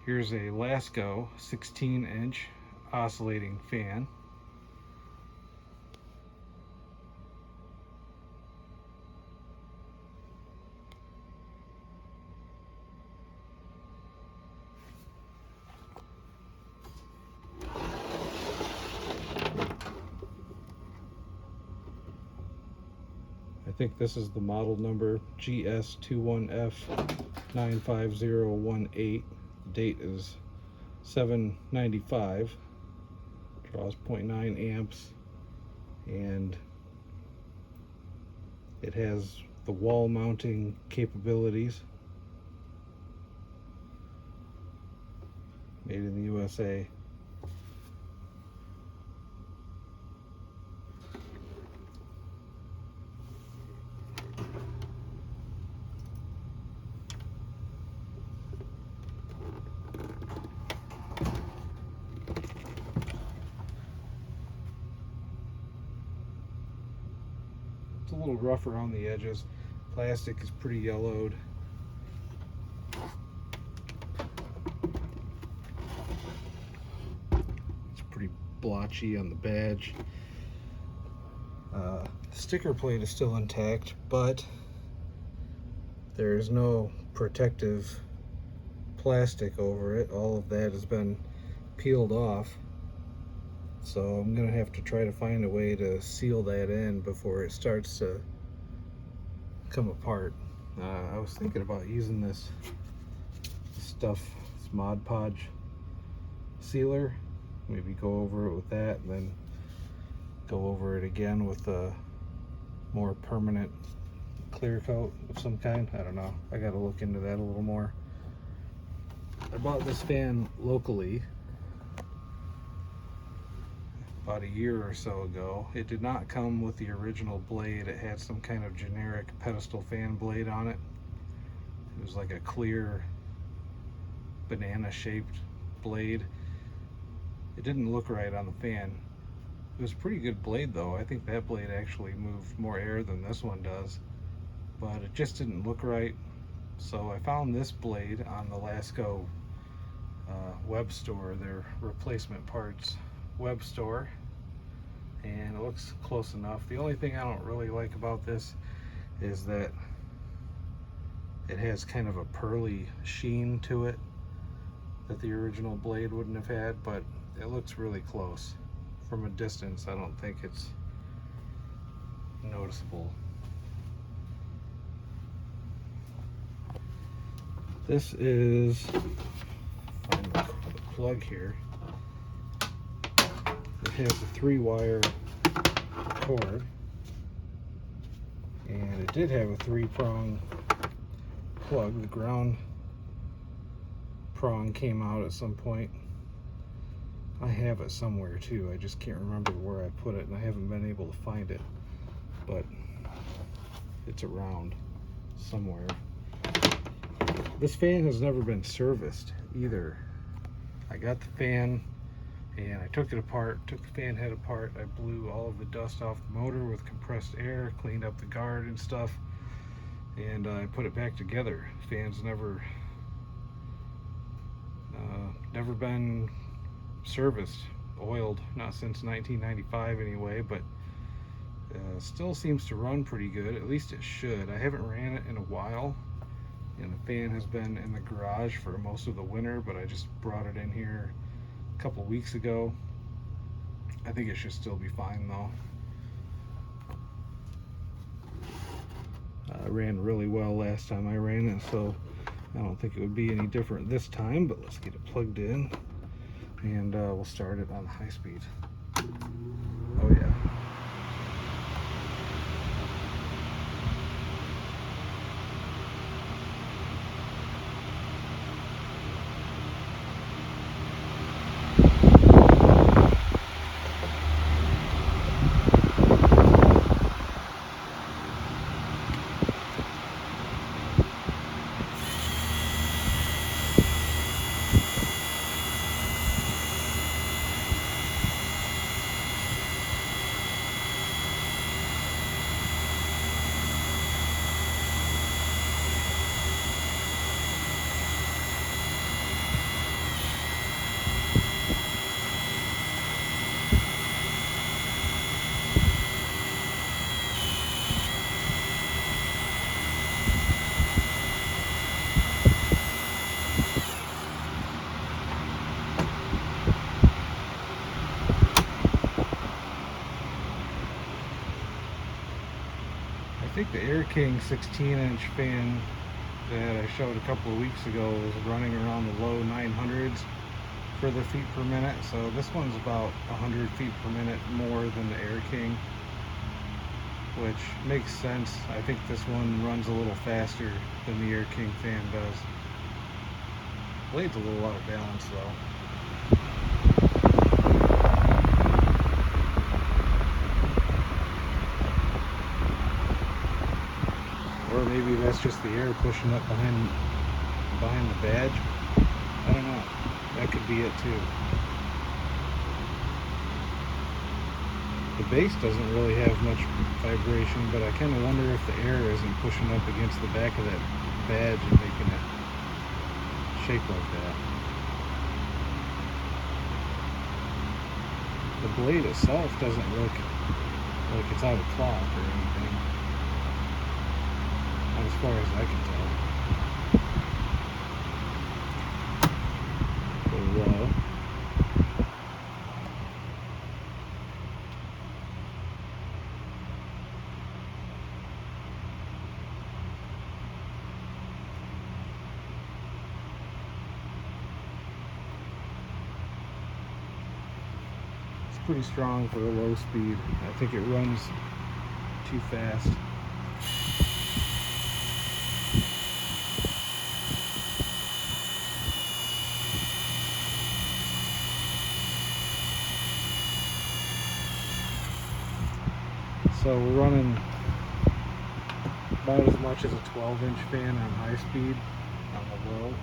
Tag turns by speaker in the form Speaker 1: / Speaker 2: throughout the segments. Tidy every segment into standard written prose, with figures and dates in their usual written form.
Speaker 1: Here's a Lasko 16-inch oscillating fan. I think this is the model number GS21F95018. The date is 7/95. Draws 0.9 amps, and it has the wall mounting capabilities. Made in the USA. It's a little rough around the edges. Plastic is pretty yellowed. It's pretty blotchy on the badge. The sticker plate is still intact, but there is no protective plastic over it. All of that has been peeled off. So I'm gonna have to try to find a way to seal that in before it starts to come apart. I was thinking about using this stuff, this Mod Podge sealer. Maybe go over it with that, and then go over it again with a more permanent clear coat of some kind. I don't know. I gotta look into that a little more. I bought this fan locally about a year or so ago. It did not come with the original blade. It had some kind of generic pedestal fan blade on it. It was like a clear banana shaped blade. It didn't look right on the fan. It was a pretty good blade though. I think that blade actually moved more air than this one does, but it just didn't look right. So I found this blade on the Lasko web store, their replacement parts web store, and it looks close enough. The only thing I don't really like about this is that it has kind of a pearly sheen to it that the original blade wouldn't have had, but it looks really close. From a distance, I don't think it's noticeable. This is, find the plug here. It has a 3-wire cord, and it did have a 3-prong plug. The ground prong came out at some point. I have it somewhere too. I just can't remember where I put it, and I haven't been able to find it, but it's around somewhere. This fan has never been serviced either. I got the fan and I took it apart, took the fan head apart. I blew all of the dust off the motor with compressed air, cleaned up the guard and stuff, and I put it back together. The fan's never been serviced, oiled, not since 1995 anyway, but still seems to run pretty good. At least it should. I haven't ran it in a while, and the fan has been in the garage for most of the winter, but I just brought it in here a couple weeks ago. I think it should still be fine though. I ran really well last time I ran it, so I don't think it would be any different this time, but let's get it plugged in, and we'll start it on high speed. Oh yeah. King 16-inch fan that I showed a couple of weeks ago was running around the low 900s for the feet per minute. So this one's about 100 feet per minute more than the Air King, which makes sense. I think this one runs a little faster than the Air King fan does. Blade's a little out of balance though. Or maybe that's just the air pushing up behind the badge. I don't know. That could be it too. The base doesn't really have much vibration, but I kind of wonder if the air isn't pushing up against the back of that badge and making it shake like that. The blade itself doesn't look like it's out of clock or anything, as far as I can tell. Go low. Pretty strong for a low speed. I think it runs too fast. So we're running about as much as a 12-inch fan on high speed on the low.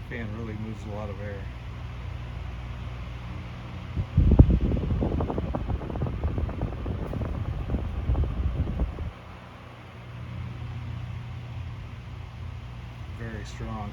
Speaker 1: Fan really moves a lot of air. Very strong.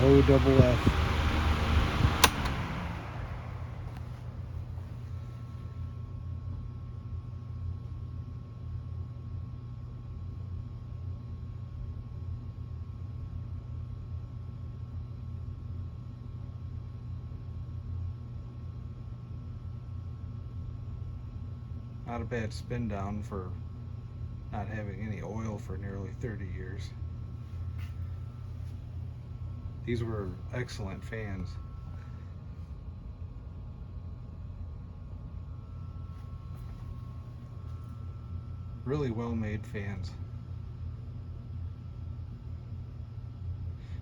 Speaker 1: OFF. Not a bad spin down for not having any oil for nearly 30 years. These were excellent fans. Really well made fans.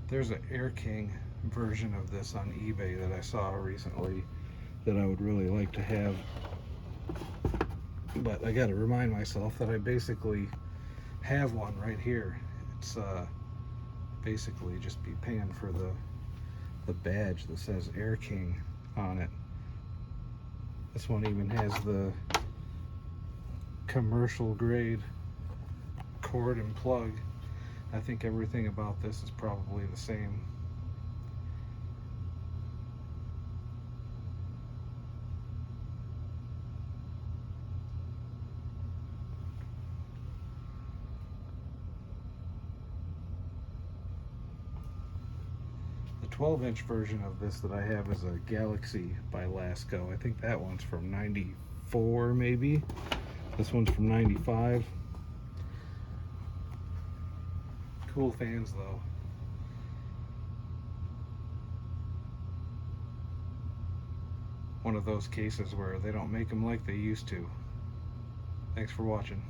Speaker 1: There's an Air King version of this on eBay that I saw recently that I would really like to have. But I got to remind myself that I basically have one right here. It's basically just be paying for the badge that says Air King on it. This one even has the commercial grade cord and plug. I think everything about this is probably the same. 12-inch version of this that I have is a Galaxy by Lasko. I think that one's from 94 maybe. This one's from 95. Cool fans though. One of those cases where they don't make them like they used to. Thanks for watching.